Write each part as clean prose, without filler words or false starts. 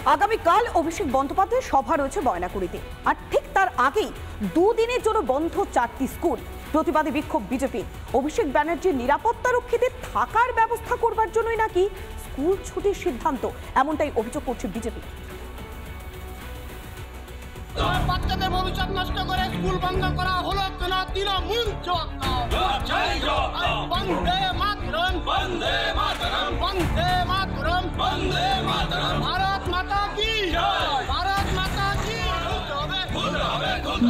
আগামীকাল অভিষেক বন্দ্যোপাধ্যায়ের সভা রয়েছে ময়নাগুড়িতে, আর ঠিক তার আগেই দুদিনের জন্য বন্ধ 4টি স্কুল। প্রতিবাদী বিক্ষোভ বিজেপি। অভিষেক ব্যানার্জির নিরাপত্তারক্ষীদের থাকার ব্যবস্থা করবার জন্যই নাকি স্কুল ছুটির সিদ্ধান্ত, এমনটাই অভিযোগ করছে বিজেপি। বাচ্চাদের ভবিষ্যৎ নষ্ট করে স্কুল বন্ধ করা হলো কেন? তৃণমূল বন্দে মাতরম, বন্দে মাতরম, বন্দে মাতরম, বন্দে মাতরম, ভারত মাতা কি জয়, ভারত মাতা কি।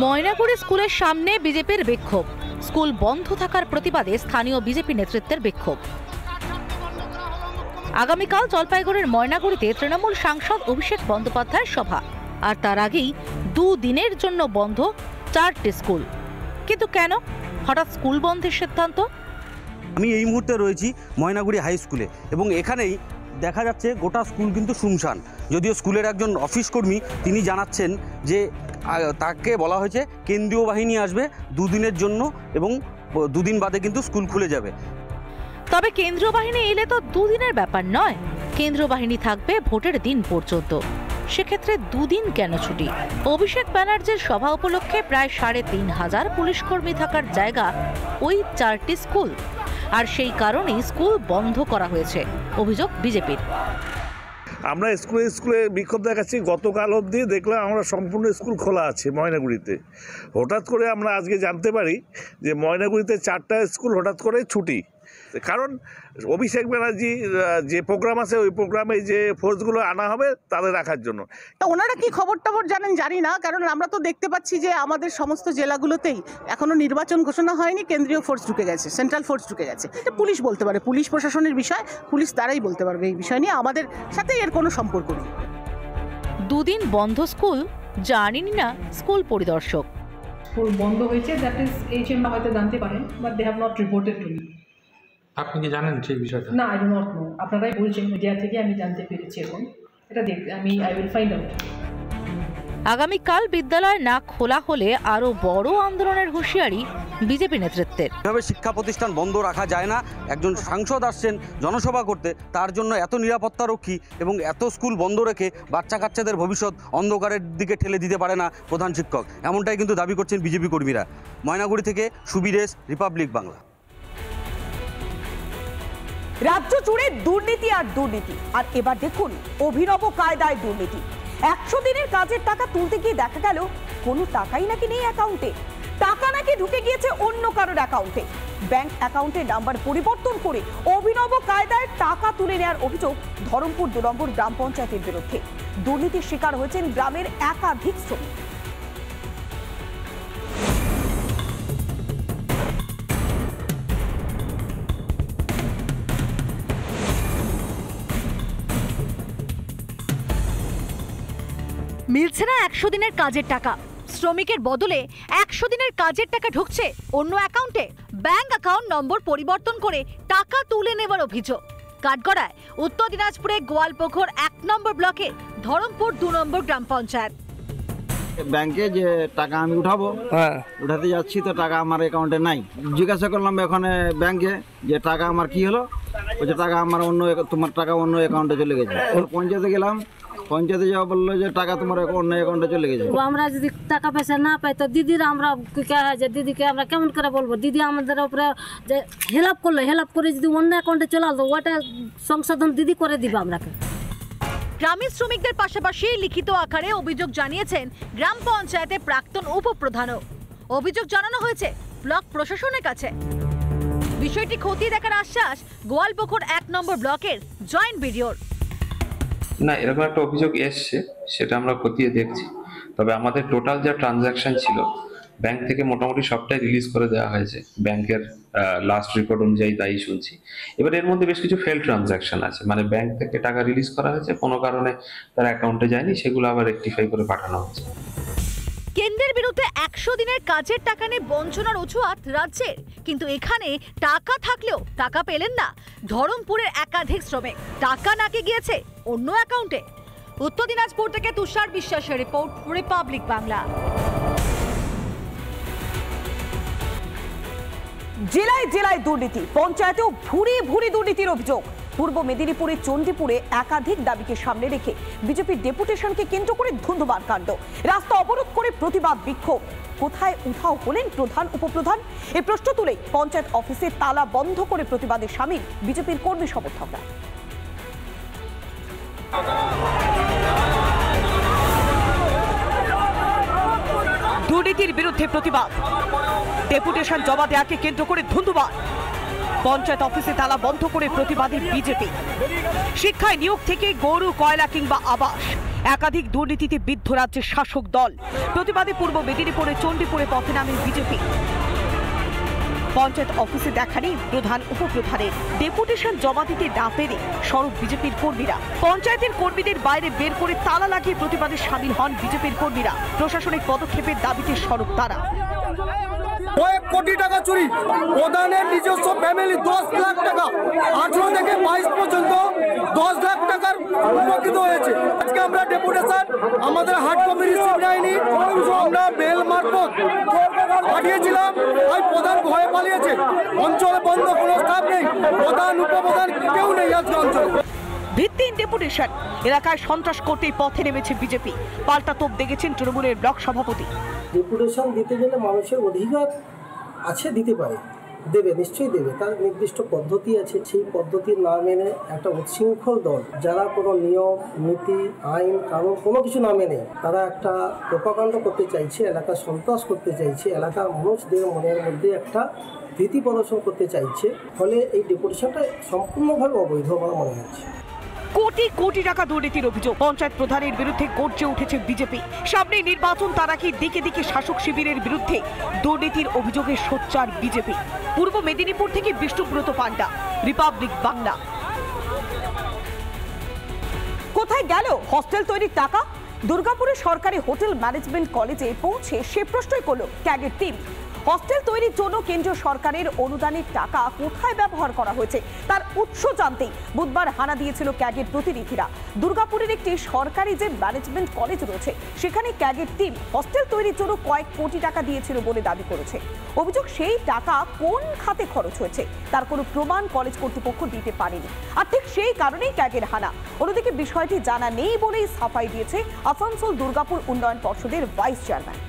ময়নাগুড়ি স্কুলের সামনে বিজেপির বিক্ষোভ। স্কুল বন্ধ থাকার প্রতিবাদে স্থানীয় বিজেপি নেতৃত্বের বিক্ষোভ। আগামীকাল জলপাইগুড়ির ময়নাগুড়িতে তৃণমূল সাংসদ অভিষেক বন্দ্যোপাধ্যায়ের সভা, আর তার আগেই দুদিনের জন্য বন্ধ 4টি স্কুল। কিন্তু কেন হঠাৎ স্কুল বন্ধের সিদ্ধান্ত? আমি এই মুহূর্তে রয়েছি ময়নাগুড়ি হাই স্কুলে এবং এখানেই দেখা যাচ্ছে গোটা স্কুল কিন্তু শুনশান। যদিও স্কুলের একজন অফিস কর্মী তিনি জানাচ্ছেন যে তাকে বলা হয়েছে কেন্দ্রীয় বাহিনী আসবে দুদিনের জন্য এবং দুদিন বাদে কিন্তু স্কুল খুলে যাবে। তবে কেন্দ্রীয় বাহিনী এলে তো দুদিনের ব্যাপার নয়, কেন্দ্রীয় বাহিনী থাকবে ভোটের দিন পর্যন্ত। সেক্ষেত্রে দুদিন কেন ছুটি? অভিষেক ব্যানার্জির সভা উপলক্ষে প্রায় ৩,৫০০ পুলিশ কর্মী থাকার জায়গা ওই 4টি স্কুল, আর সেই কারণেই স্কুল বন্ধ করা হয়েছে, অভিযোগ বিজেপির। আমরা স্কুলে বিক্ষোভ দেখাচ্ছি। গতকাল অবধি দেখলাম আমরা সম্পূর্ণ স্কুল খোলা আছে ময়নাগুড়িতে। হঠাৎ করে আমরা আজকে জানতে পারি যে ময়নাগুড়িতে 4টা স্কুল হঠাৎ করে ছুটি। কারণ অভিষেক ব্যানার্জি যে প্রোগ্রাম আছে ওই প্রোগ্রামে যে ফোর্সগুলো আনা হবে তাদের রাখার জন্য। ওনারা কি খবর টবর জানেন জানি না, কারণ আমরা তো দেখতে পাচ্ছি যে আমাদের সমস্ত জেলাগুলোতেই এখনো নির্বাচন ঘোষণা হয়নি, কেন্দ্রীয় ফোর্স ঢুকে গেছে, সেন্ট্রাল ফোর্স ঢুকে গেছে। এটা পুলিশ বলতে পারে, পুলিশ প্রশাসনের বিষয়, পুলিশ তারাই বলতে পারবে এই বিষয় নিয়ে। আমাদের সাথে এর কোনো সম্পর্ক নেই। দুদিন বন্ধ স্কুল জানেনি না স্কুল পরিদর্শক। স্কুল বন্ধ হয়েছে, দ্যাট ইজ HM হয়তো জানতে পারেন, but they have not reported to me. আপনি কি জানেন সেই বিষয়টা? না, আই ডু নট নো। আপনারাই বলছেন, মিডিয়া থেকে আমি জানতে পেরেছি। এখন এটা দেখতে আই উইল ফাইন্ড আউট। আগামীকাল বিদ্যালয় না খোলা হলে আরো বড় আন্দোলনের হুঁশিয়ারি বিজেপি নেতৃত্বের। এভাবে শিক্ষা প্রতিষ্ঠান বন্ধ রাখা যায় না। একজন সাংসদ আসছেন জনসভা করতে, তার জন্য এত নিরাপত্তারক্ষী এবং এত স্কুল বন্ধ রেখে বাচ্চা কাচ্চাদের ভবিষ্যৎ অন্ধকারের দিকে ঠেলে দিতে পারে না প্রধান শিক্ষক, এমনটাই কিন্তু দাবি করছেন বিজেপি কর্মীরা। ময়নাগুড়ি থেকে সুবীরেশ, রিপাবলিক বাংলা। রাজ্য জুড়ে দুর্নীতি আর দুর্নীতি, আর এবার দেখুন অভিনব কায়দায় দুর্নীতি। 100 দিনের কাজের টাকা তুলতে গিয়ে দেখা গেল কোনো টাকাই নাকি নেই অ্যাকাউন্টে। টাকা নাকি ঢুকে গিয়েছে অন্য কারোর অ্যাকাউন্টে। ব্যাংক অ্যাকাউন্টের নাম্বার পরিবর্তন করে অভিনব কায়দায় টাকা তুলে নেওয়ার অভিযোগ ধরমপুর 2 নম্বর গ্রাম পঞ্চায়েতের বিরুদ্ধে। দুর্নীতির শিকার হয়েছেন গ্রামের একাধিক শ্রমিক। মিলছে না 100 দিনের কাজের টাকা। শ্রমিকের বদলে 100 দিনের কাজের টাকা ঢুকছে অন্য অ্যাকাউন্টে। ব্যাংক অ্যাকাউন্ট নম্বর পরিবর্তন করে টাকা তুলে নেওয়ার অভিযোগ। কাঠগড়ায় উত্তর দিনাজপুরে গোয়ালপুকুর 1 নম্বর ব্লকে ধরমপুর 2 নম্বর গ্রাম পঞ্চায়েত। ব্যাংকে যে টাকা আমি উঠাবো, উঠাতে যাচ্ছি তো টাকা আমার অ্যাকাউন্টে নাই। জিজ্ঞাসা করলাম এখানে ব্যাংকে যে টাকা আমার কি হলো, বলছে টাকা আমার তোমার টাকা অন্য অ্যাকাউন্টে চলে গেছে। পঞ্চায়েতে গেলাম, পঞ্চায়েতে যাওয়া বললো যে টাকা তোমার অন্য অ্যাকাউন্টে চলে গেছে। আমরা যদি টাকা পয়সা না পাই তো দিদির আমরা দিদিকে আমরা কেমন করে বলবো? দিদি আমাদের উপরে যে হেল্প করলো, হেল্প করে যদি অন্য অ্যাকাউন্টে চলে আসতো ওটা সংশোধন দিদি করে দিবে আমরাকে। গ্রামের শ্রমিকদের পাশাপাশি লিখিত আকারে অভিযোগ জানিয়েছেন গ্রাম পঞ্চায়েতের প্রাক্তন উপপ্রধানও। অভিযোগ জানানো হয়েছে ব্লক প্রশাসনের কাছে। বিষয়টি খতিয়ে দেখার আশ্বাস গোয়ালপুকুর 1 নম্বর ব্লকের জয়েন্ট বিডিওর। না, এরকম একটা অভিযোগ এসছে, সেটা আমরা খতিয়ে দেখছি। তবে আমাদের টোটাল যা ট্রানজাকশন ছিল ব্যাংক থেকে মোটামুটি সবটাই রিলিজ করে দেওয়া হয়েছে ব্যাংকের লাস্ট রিপোর্ট অনুযায়ী, তাই শুনছি। এবার এর মধ্যে বেশ কিছু ফেল ট্রানজাকশন আছে, মানে ব্যাংক থেকে টাকা রিলিজ করা হয়েছে, কোনো কারণে তার অ্যাকাউন্টে যায়নি, সেগুলো আবার রেকটিফাই করে পাঠানো হচ্ছে। কেন্দ্রের বিরুদ্ধে 100 দিনের কাজের টাকা নিয়ে বঞ্চনার অজুহাত রাজ্যের, কিন্তু এখানে টাকা থাকলেও টাকা পেলেন না ধরমপুরের একাধিক শ্রমিক। টাকা নাকি গিয়েছে অন্য অ্যাকাউন্টে। উত্তর দিনাজপুর থেকে তুষার বিশ্বাসের রিপোর্ট, রিপাবলিক বাংলা। জেলায় জেলায় দুর্নীতি, পঞ্চায়েতেও ভুরি ভুরি দুর্নীতির অভিযোগ। পূর্ব মেদিনীপুরের চণ্ডীপুরে একাধিক দাবিকে সামনে রেখে বিজেপির ডেপুটেশনকে কেন্দ্র করে ধুন্ধুমার কাণ্ড, রাস্তা অবরোধ করে প্রতিবাদ বিক্ষোভ। কোথায় উধাও হলেন প্রধান উপপ্রধান? এই প্রশ্ন তুলেই পঞ্চায়েত অফিসে তালা বন্ধ করে প্রতিবাদে সামিল বিজেপির কর্মী সমর্থকরা। দুর্নীতির বিরুদ্ধে প্রতিবাদ, ডেপুটেশন জমা দেওয়াকে কেন্দ্র করে ধুন্ধুমার। পঞ্চায়েত অফিসে তালা বন্ধ করে প্রতিবাদী বিজেপি। শিক্ষায় নিয়োগ থেকে গরু, কয়লা কিংবা আবাস, একাধিক দুর্নীতিতে বিদ্ধ রাজ্যের শাসক দল। প্রতিবাদে পূর্ব মেদিনীপুরে চণ্ডীপুরে পথে নামে বিজেপি। পঞ্চায়েত অফিসে দেখা নেই প্রধান উপপ্রধানের, ডেপুটেশন জমা দিতে না পেরে সরব বিজেপির কর্মীরা। পঞ্চায়েতের কর্মীদের বাইরে বের করে তালা লাগিয়ে প্রতিবাদে সামিল হন বিজেপির কর্মীরা। প্রশাসনিক পদক্ষেপের দাবিতে সরব তারা। কয়েক কোটি টাকা চুরি, প্রধানের নিজস্ব ফ্যামিলি 10 লাখ টাকা, 18 থেকে 22 পর্যন্ত 10 লাখ টাকার উপকৃত হয়েছে। আজকে আমরা ডেপুটেশন আমাদের হার্ড কপি রিসিভ নেয়নি, আমরা মেল মারফত পাঠিয়েছিলাম। আজ প্রধান ভয়ে পালিয়েছে, অঞ্চলে বন্ধ, কোনো স্টাফ নেই, প্রধান উপপ্রধান কেউ নেই আজকে অঞ্চলে। ভিত্তিহীন ডেপুটেশন, এলাকায় সন্ত্রাস করতেই পথে নেমেছে বিজেপি। পাল্টা তোপ দেখেছেন তৃণমূলের ব্লক সভাপতি। ডেপুটেশন দিতে গেলে মানুষের অধিকার আছে, দিতে পারে, দেবে, নিশ্চয়ই দেবে, তার নির্দিষ্ট পদ্ধতি আছে। সেই পদ্ধতি না মেনে একটা উচ্ছৃঙ্খল দল, যারা কোনো নিয়ম নীতি আইন কানুন কোনো কিছু না মেনে তারা একটা প্রোপাগান্ডা করতে চাইছে, এলাকা সন্ত্রাস করতে চাইছে, এলাকার মানুষদের মনের মধ্যে একটা ভীতি প্রদর্শন করতে চাইছে। ফলে এই ডেপুটেশনটা সম্পূর্ণভাবে অবৈধ আমার মনে হচ্ছে। কোটি কোটি টাকা দুর্নীতির অভিযোগ, পঞ্চায়েত প্রধানের বিরুদ্ধে গর্জে উঠেছে বিজেপি। সামনে নির্বাচন, তারা কি দিকে দিকে শাসক শিবিরের বিরুদ্ধে দুর্নীতির অভিযোগে সোচ্চার বিজেপি। পূর্ব মেদিনীপুর থেকে বিষ্ণুব্রত পান্ডা, রিপাবলিক বাংলা। কোথায় গেল হস্টেল তৈরির টাকা? দুর্গাপুরের সরকারি হোটেল ম্যানেজমেন্ট কলেজে পৌঁছে সে প্রশ্নই করল ক্যাগের টিম। হস্টেল তৈরির জন্য কেন্দ্রীয় সরকারের অনুদানের টাকা কোথায় ব্যবহার করা হয়েছে তার উৎস জানতেই বুধবার হানা দিয়েছিল ক্যাগের প্রতিনিধিরা। দুর্গাপুরের একটি সরকারি যে ম্যানেজমেন্ট কলেজ রয়েছে সেখানে ক্যাগের টিম হস্টেল তৈরির জন্য কয়েক কোটি টাকা দিয়েছিল বলে দাবি করেছে। অভিযোগ, সেই টাকা কোন খাতে খরচ হয়েছে তার কোনো প্রমাণ কলেজ কর্তৃপক্ষ দিতে পারেনি, আর ঠিক সেই কারণেই ক্যাগের হানা। অন্যদিকে বিষয়টি জানা নেই বলেই সাফাই দিয়েছে আসানসোল দুর্গাপুর উন্নয়ন পর্ষদের ভাইস চেয়ারম্যান।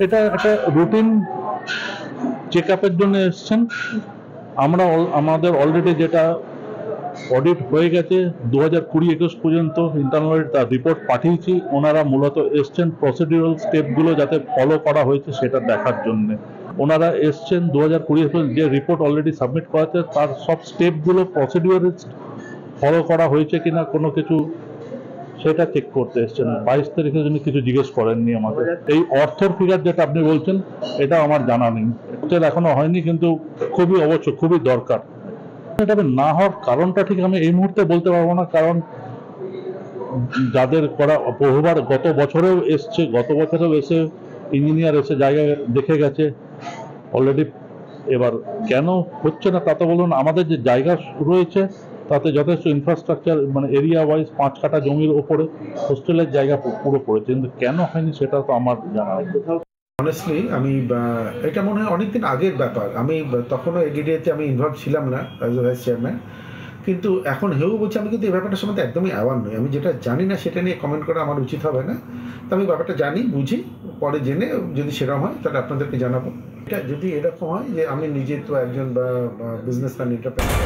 এটা একটা রুটিন চেক আপের জন্য এসছেন। আমরা আমাদের অলরেডি যেটা অডিট হয়ে গেছে 2020-21 পর্যন্ত ইন্টারনাল অডিট তার রিপোর্ট পাঠিয়েছি। ওনারা মূলত এসছেন প্রসিডিউরাল স্টেপগুলো যাতে ফলো করা হয়েছে সেটা দেখার জন্য। ওনারা এসছেন 2020 যে রিপোর্ট অলরেডি সাবমিট করা আছে তার সব স্টেপগুলো প্রসিডিউরাল ফলো করা হয়েছে কিনা কোনো কিছু সেটা চেক করতে এসছেন। 22 তারিখের জন্য কিছু জিজ্ঞেস করেননি আমাদের। এই অর্থের ফিগার যেটা আপনি বলছেন এটা আমার জানা নেই, এটা এখনো হয়নি, কিন্তু খুবই অবশ্যই খুবই দরকার। এটা না হওয়ার কারণটা ঠিক আমি এই মুহূর্তে বলতে পারবো না, কারণ যাদের করা বহুবার গত বছরেও এসে ইঞ্জিনিয়ার এসে জায়গা দেখে গেছে অলরেডি। এবার কেন হচ্ছে না তা তো বলুন, আমাদের যে জায়গা রয়েছে তাতে যথেষ্ট ইনফ্রাস্ট্রাকচার, মানে এরিয়া ওয়াইজ 5 কাঠা জমির ওপরে হোস্টেলের জায়গা পুরো পড়েছে, কিন্তু কেন হয়নি সেটা তো আমার জানা নেই। অনেস্টলি আমি এটা মনে হয় অনেকদিন আগের ব্যাপার। আমি তখনও এডিডিএতে আমি ইনভলভ ছিলাম না অ্যাজ এ ভাইস চেয়ারম্যান, কিন্তু এখন হেউ বলছি আমি কিন্তু এই ব্যাপারটার সম্বন্ধে একদমই অ্যাওয়ার নই। আমি যেটা জানি না সেটা নিয়ে কমেন্ট করা আমার উচিত হবে না। তো আমি ব্যাপারটা জানি, বুঝি, পরে জেনে যদি সেরকম হয় তাহলে আপনাদেরকে জানাবো। এটা যদি এরকম হয় যে আমি নিজে তো একজন বিজনেসম্যান, এন্টারপ্রেনার,